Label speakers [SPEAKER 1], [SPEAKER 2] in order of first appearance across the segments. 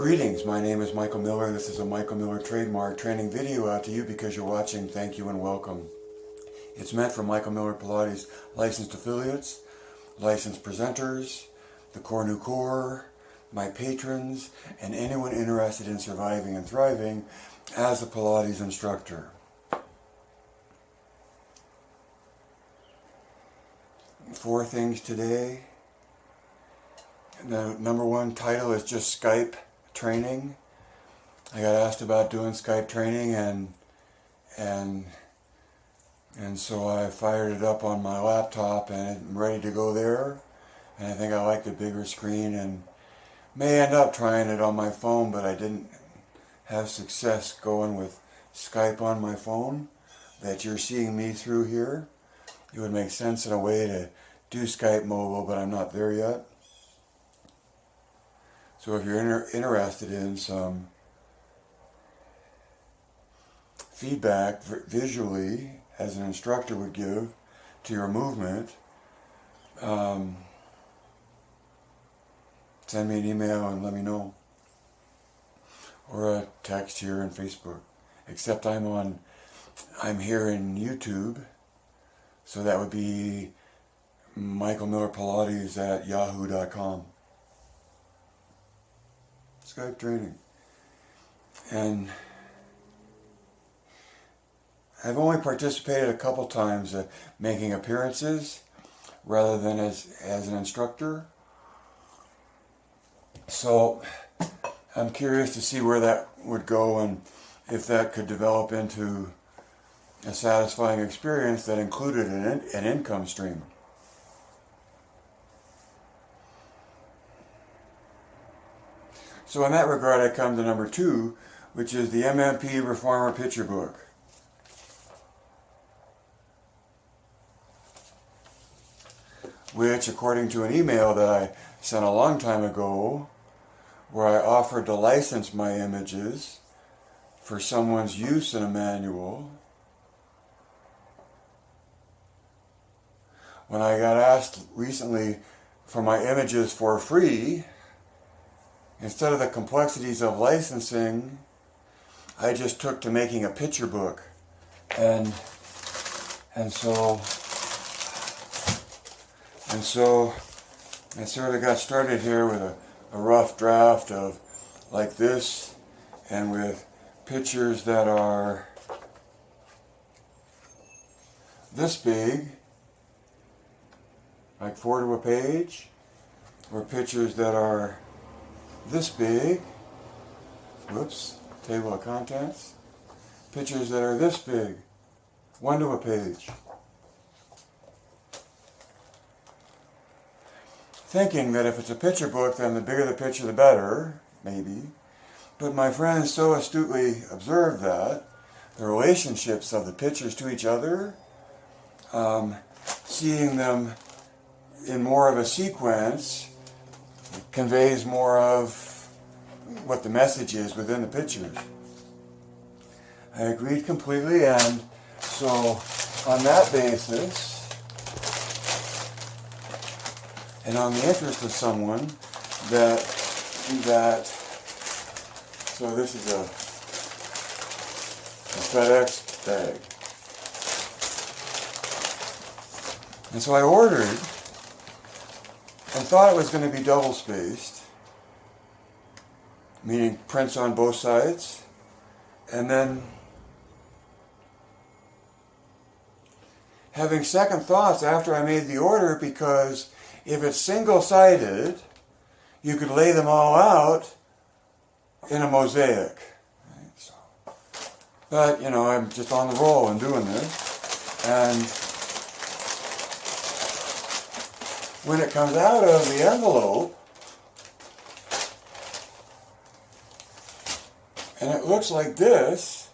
[SPEAKER 1] Greetings, my name is Michael Miller. This is a Michael Miller trademark training video out to you because you're watching. Thank you and welcome. It's meant for Michael Miller Pilates licensed affiliates, licensed presenters, the Core New Core, my patrons, and anyone interested in surviving and thriving as a Pilates instructor. Four things today. The number one title is just Skype training. I got asked about doing Skype training and so I fired it up on my laptop and I'm ready to go there. And I think I like the bigger screen and may end up trying it on my phone, but I didn't have success going with Skype on my phone that you're seeing me through here. It would make sense in a way to do Skype mobile, but I'm not there yet. So if you're interested in some feedback visually, as an instructor would give to your movement, send me an email and let me know. Or a text here on Facebook. Except I'm here in YouTube, so that would be michaelmillerpilates@yahoo.com. Skype training. And I've only participated a couple times making appearances rather than as an instructor. So I'm curious to see where that would go and if that could develop into a satisfying experience that included an income stream. So in that regard, I come to number two, which is the MMP Reformer Picture Book. Which, according to an email that I sent a long time ago, where I offered to license my images for someone's use in a manual, when I got asked recently for my images for free, instead of the complexities of licensing, I just took to making a picture book. And so I sort of got started here with a rough draft of like this, and with pictures that are this big, like 4 to a page, or pictures that are this big, whoops, table of contents, pictures that are this big, 1 to a page. Thinking that if it's a picture book, then the bigger the picture the better, maybe. But my friends so astutely observed that the relationships of the pictures to each other, seeing them in more of a sequence, conveys more of what the message is within the pictures. I agreed completely, and so on that basis, and on the interest of someone that so this is a FedEx bag. And so I ordered and thought it was going to be double spaced, meaning prints on both sides, and then having second thoughts after I made the order, because if it's single-sided, you could lay them all out in a mosaic. Right? So, but, you know, I'm just on the roll and doing this. And when it comes out of the envelope, and it looks like this,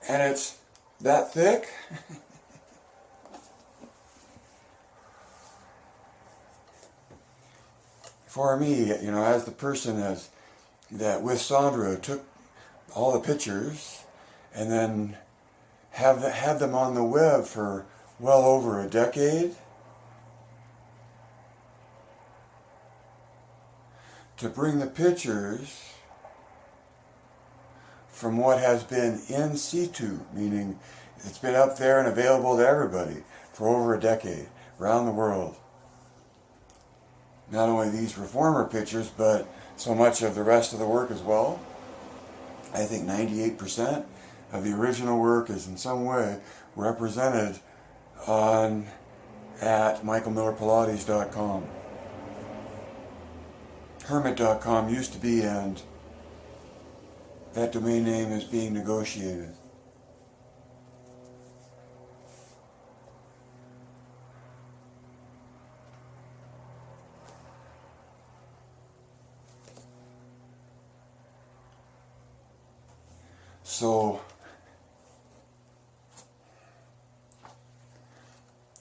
[SPEAKER 1] and it's that thick, for me, you know, as the person that with Sandra took all the pictures and then had them on the web for well over a decade, to bring the pictures from what has been in situ, meaning it's been up there and available to everybody for over a decade around the world. Not only these reformer pictures, but so much of the rest of the work as well. I think 98% of the original work is in some way represented at michaelmillerpilates.com. Hermit.com used to be, and that domain name is being negotiated. So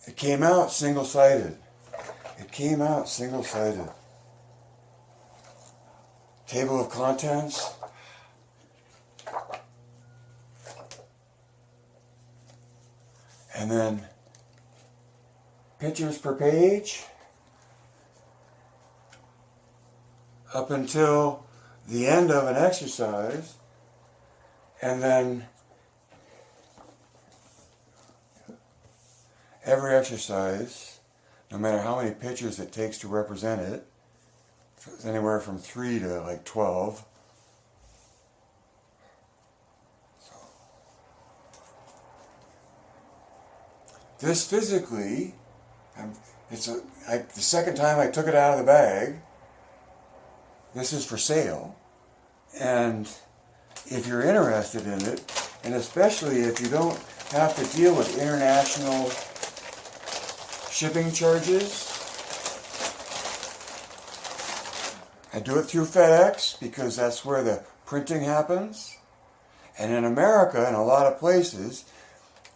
[SPEAKER 1] it came out single-sided. It came out single-sided. Table of contents. And then pictures per page up until the end of an exercise. And then every exercise, no matter how many pictures it takes to represent it, anywhere from 3 to like 12. So, this physically, the second time I took it out of the bag. This is for sale, and if you're interested in it, and especially if you don't have to deal with international shipping charges, I do it through FedEx because that's where the printing happens. And in America, in a lot of places,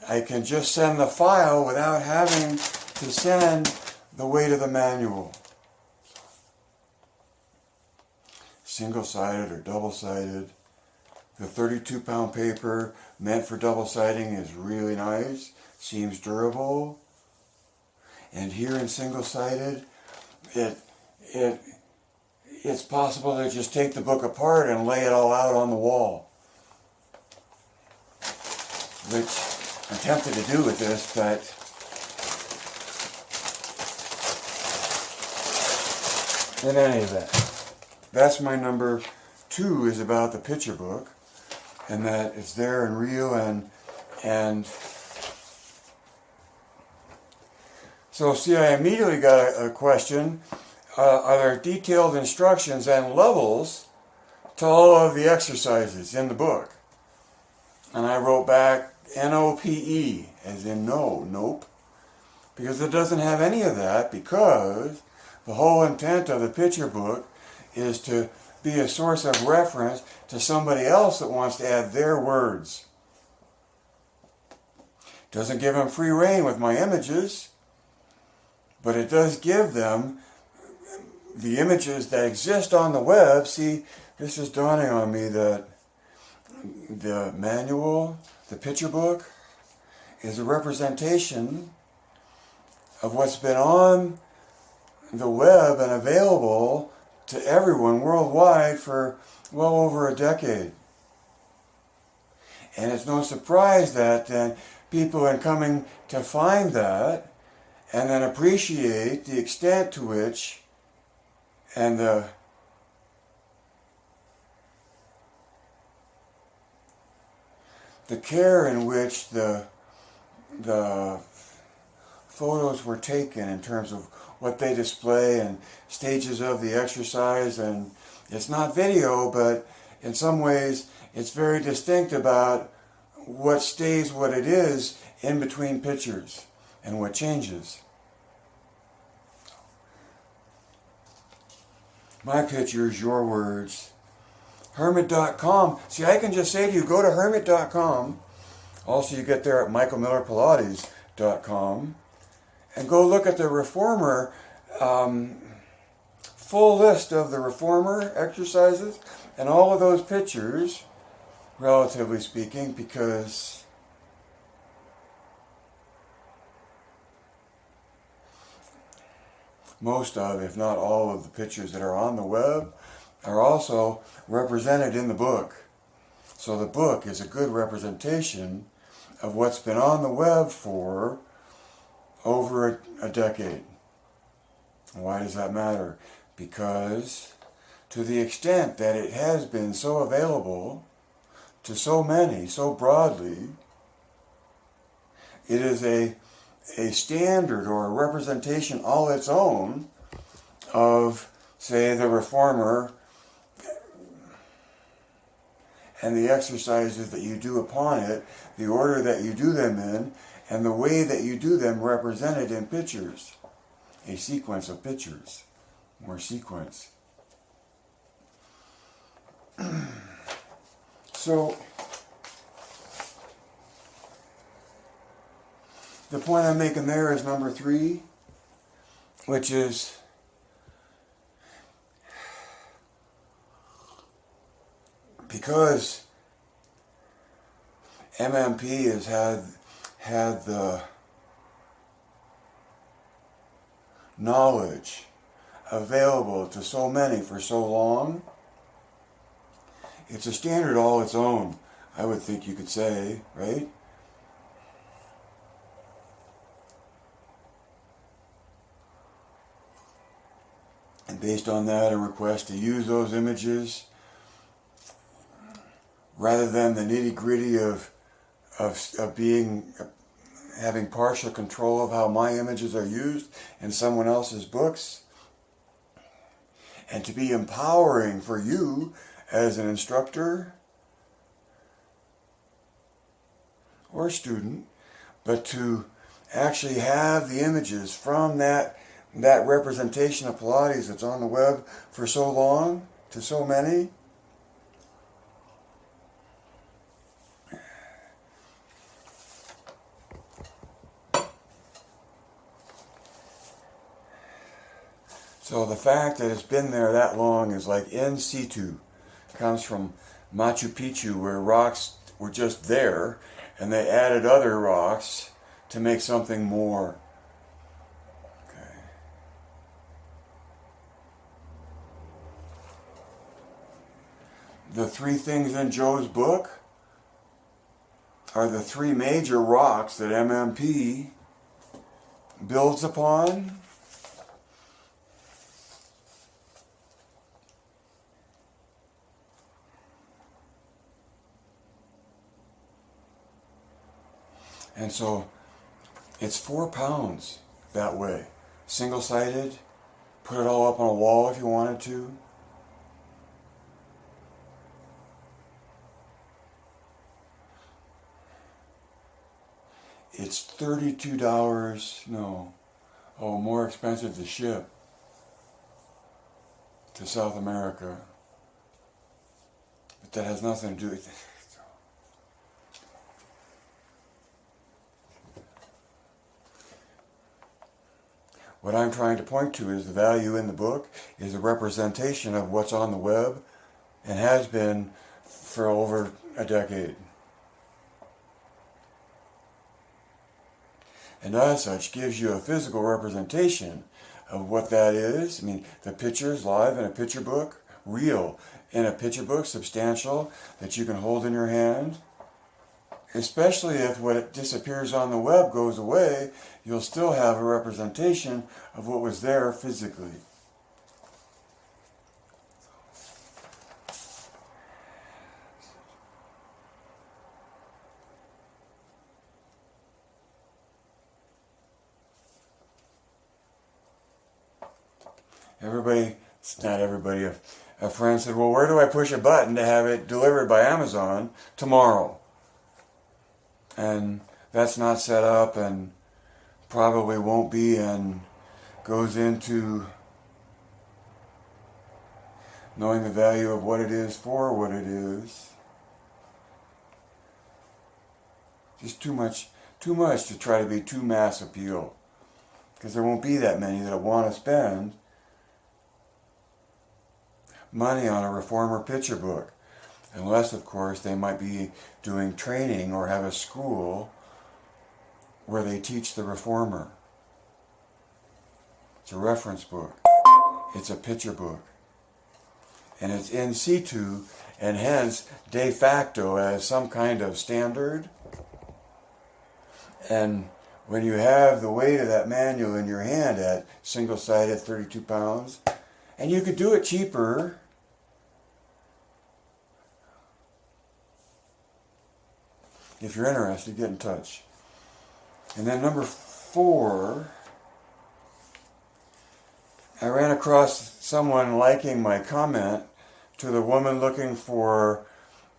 [SPEAKER 1] I can just send the file without having to send the weight of the manual. Single-sided or double-sided. The 32-pound paper meant for double siding is really nice, seems durable. And here in single-sided, it's possible to just take the book apart and lay it all out on the wall. Which I'm tempted to do with this, but in any event, that's my number 2, is about the picture book. And that it's there and real, and so see, I immediately got a question. Are there detailed instructions and levels to all of the exercises in the book? And I wrote back NOPE, as in no, nope, because it doesn't have any of that, because the whole intent of the picture book is to be a source of reference to somebody else that wants to add their words. Doesn't give them free rein with my images, but it does give them the images that exist on the web. See, this is dawning on me that the manual, the picture book, is a representation of what's been on the web and available to everyone worldwide for well over a decade. And it's no surprise that people are coming to find that and then appreciate the extent to which and the care in which the photos were taken in terms of what they display and stages of the exercise. And it's not video, but in some ways it's very distinct about what stays what it is in between pictures and what changes. My pictures, your words. Hermit.com. See, I can just say to you, go to hermit.com. Also, you get there at michaelmillerpilates.com. And go look at the reformer, full list of the reformer exercises and all of those pictures, relatively speaking, because most of, if not all of the pictures that are on the web are also represented in the book. So the book is a good representation of what's been on the web for over a decade. Why does that matter? Because to the extent that it has been so available to so many, so broadly, it is a standard or a representation all its own of, say, the reformer and the exercises that you do upon it, the order that you do them in, and the way that you do them represented in pictures. A sequence of pictures, or sequence. So, the point I'm making there is number 3, which is because MMP has had the knowledge available to so many for so long, it's a standard all its own, I would think you could say, right? And based on that, a request to use those images rather than the nitty-gritty of having partial control of how my images are used in someone else's books, and to be empowering for you as an instructor or student, but to actually have the images from that representation of Pilates that's on the web for so long, to so many. So the fact that it's been there that long is like in situ. Comes from Machu Picchu, where rocks were just there and they added other rocks to make something more. Okay. The 3 things in Joe's book are the 3 major rocks that MMP builds upon. And so it's 4 pounds that way. Single-sided. Put it all up on a wall if you wanted to. It's $32, more expensive to ship to South America. But that has nothing to do with it. What I'm trying to point to is the value in the book is a representation of what's on the web and has been for over a decade. And as such gives you a physical representation of what that is. I mean, the pictures live in a picture book, real in a picture book, substantial, that you can hold in your hand. Especially if what disappears on the web goes away, you'll still have a representation of what was there physically. Not everybody, a friend said, well, where do I push a button to have it delivered by Amazon tomorrow? And that's not set up and probably won't be, and goes into knowing the value of what it is for what it is. Just too much to try to be too mass appeal. Because there won't be that many that want to spend money on a reformer picture book. Unless, of course, they might be doing training or have a school where they teach the reformer. It's a reference book. It's a picture book. And it's in situ and hence de facto as some kind of standard. And when you have the weight of that manual in your hand at single-sided 32 pounds, and you could do it cheaper, if you're interested, get in touch. And then number 4, I ran across someone liking my comment to the woman looking for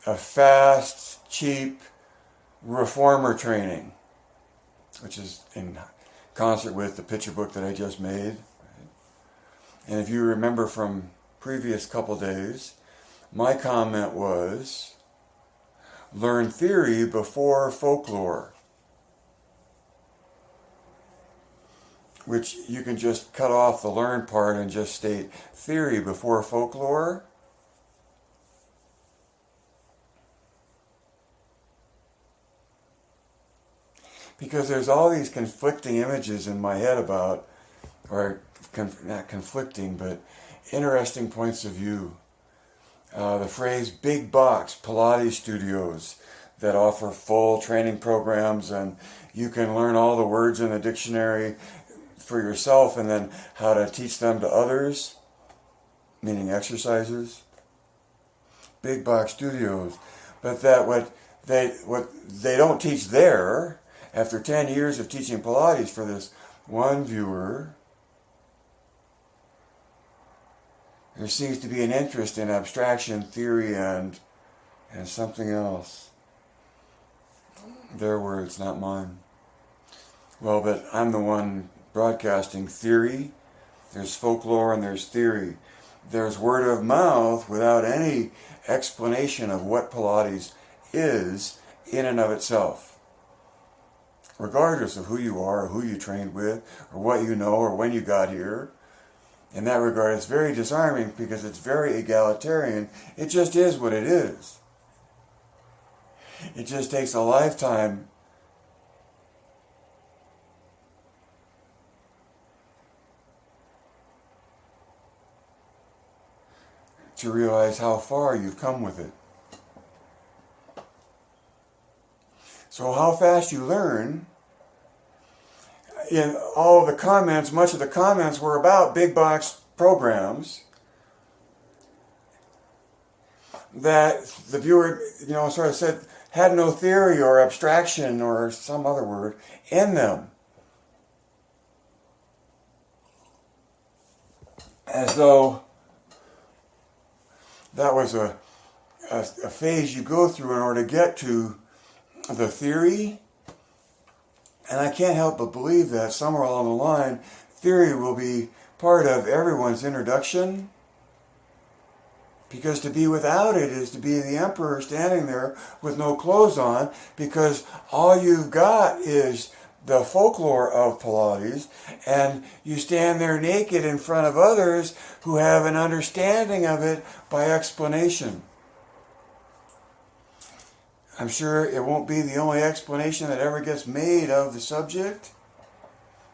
[SPEAKER 1] a fast, cheap reformer training, which is in concert with the picture book that I just made. And if you remember from previous couple days, my comment was, learn theory before folklore, which you can just cut off the learn part and just state theory before folklore. Because there's all these conflicting images in my head about, or not conflicting, but interesting points of view. The phrase big box Pilates studios that offer full training programs, and you can learn all the words in the dictionary for yourself and then how to teach them to others, meaning exercises. Big box studios. But that what they don't teach there, after 10 years of teaching Pilates for this one viewer, there seems to be an interest in abstraction, theory, and something else. Their words, not mine. Well, but I'm the one broadcasting theory. There's folklore and there's theory. There's word of mouth without any explanation of what Pilates is in and of itself. Regardless of who you are, or who you trained with, or what you know, or when you got here. In that regard, it's very disarming because it's very egalitarian. It just is what it is. It just takes a lifetime to realize how far you've come with it. So how fast you learn, in all of the comments, much of the comments were about big box programs that the viewer, sort of said had no theory or abstraction or some other word in them. As though that was a phase you go through in order to get to the theory. And I can't help but believe that somewhere along the line, theory will be part of everyone's introduction. Because to be without it is to be the emperor standing there with no clothes on, because all you've got is the folklore of Pilates, and you stand there naked in front of others who have an understanding of it by explanation. I'm sure it won't be the only explanation that ever gets made of the subject,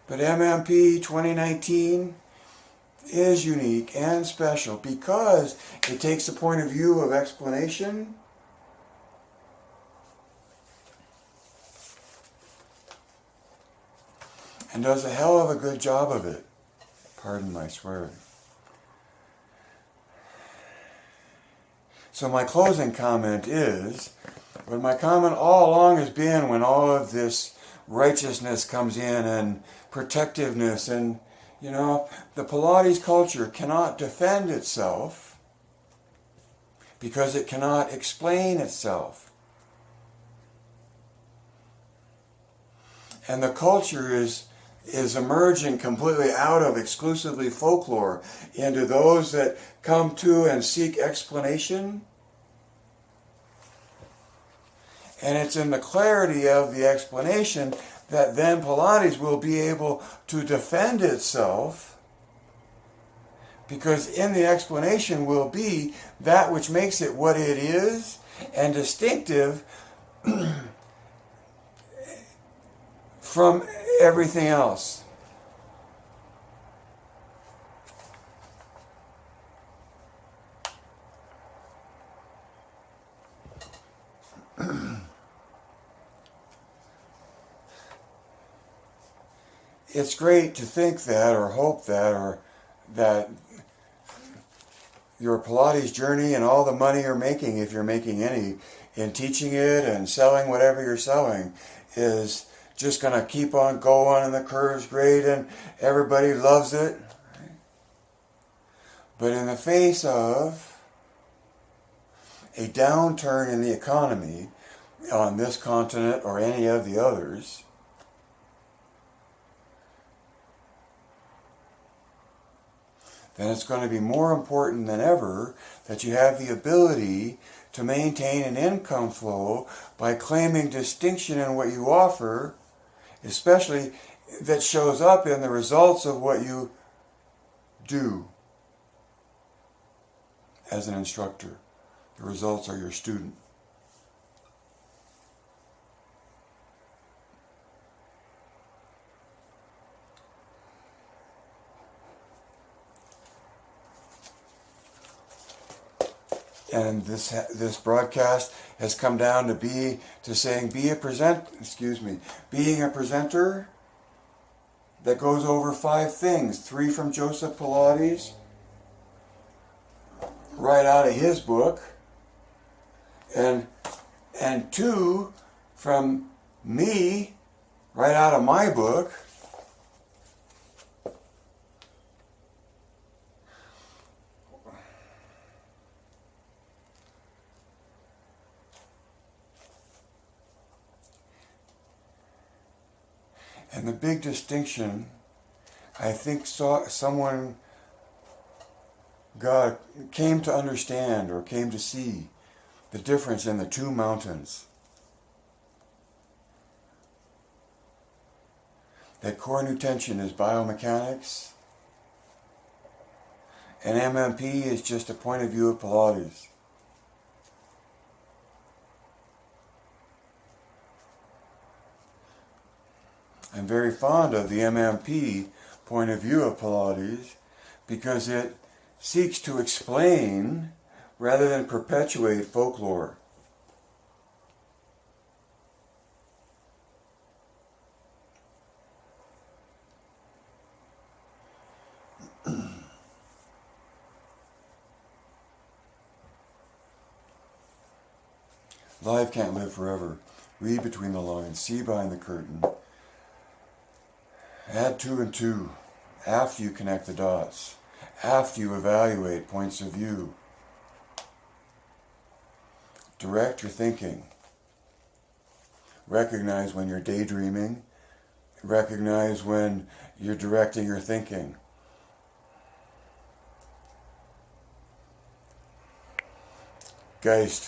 [SPEAKER 1] but MMP 2019 is unique and special because it takes the point of view of explanation and does a hell of a good job of it. Pardon my swearing. So my closing comment is, what my comment all along has been when all of this righteousness comes in and protectiveness and, the Pilates culture cannot defend itself because it cannot explain itself. And the culture is emerging completely out of exclusively folklore into those that come to and seek explanation. And it's in the clarity of the explanation that then Pilates will be able to defend itself, because in the explanation will be that which makes it what it is and distinctive from everything else. it's great to think that or hope that or that your Pilates journey and all the money you're making, if you're making any, in teaching it and selling whatever you're selling, is just going to keep on going and the curve's great and everybody loves it. But in the face of a downturn in the economy on this continent or any of the others, then it's going to be more important than ever that you have the ability to maintain an income flow by claiming distinction in what you offer, especially that shows up in the results of what you do as an instructor. The results are your student. And this broadcast has come down to being a presenter that goes over 5 things. 3 from Joseph Pilates, right out of his book, and 2 from me, right out of my book. And the big distinction, I think someone came to understand or came to see the difference in the 2 mountains. That core new tension is biomechanics, and MMP is just a point of view of Pilates. I'm very fond of the MMP point of view of Pilates because it seeks to explain rather than perpetuate folklore. Life can't live forever. Read between the lines. See behind the curtain. Add 2 and 2 after you connect the dots, after you evaluate points of view. Direct your thinking. Recognize when you're daydreaming. Recognize when you're directing your thinking. Geist.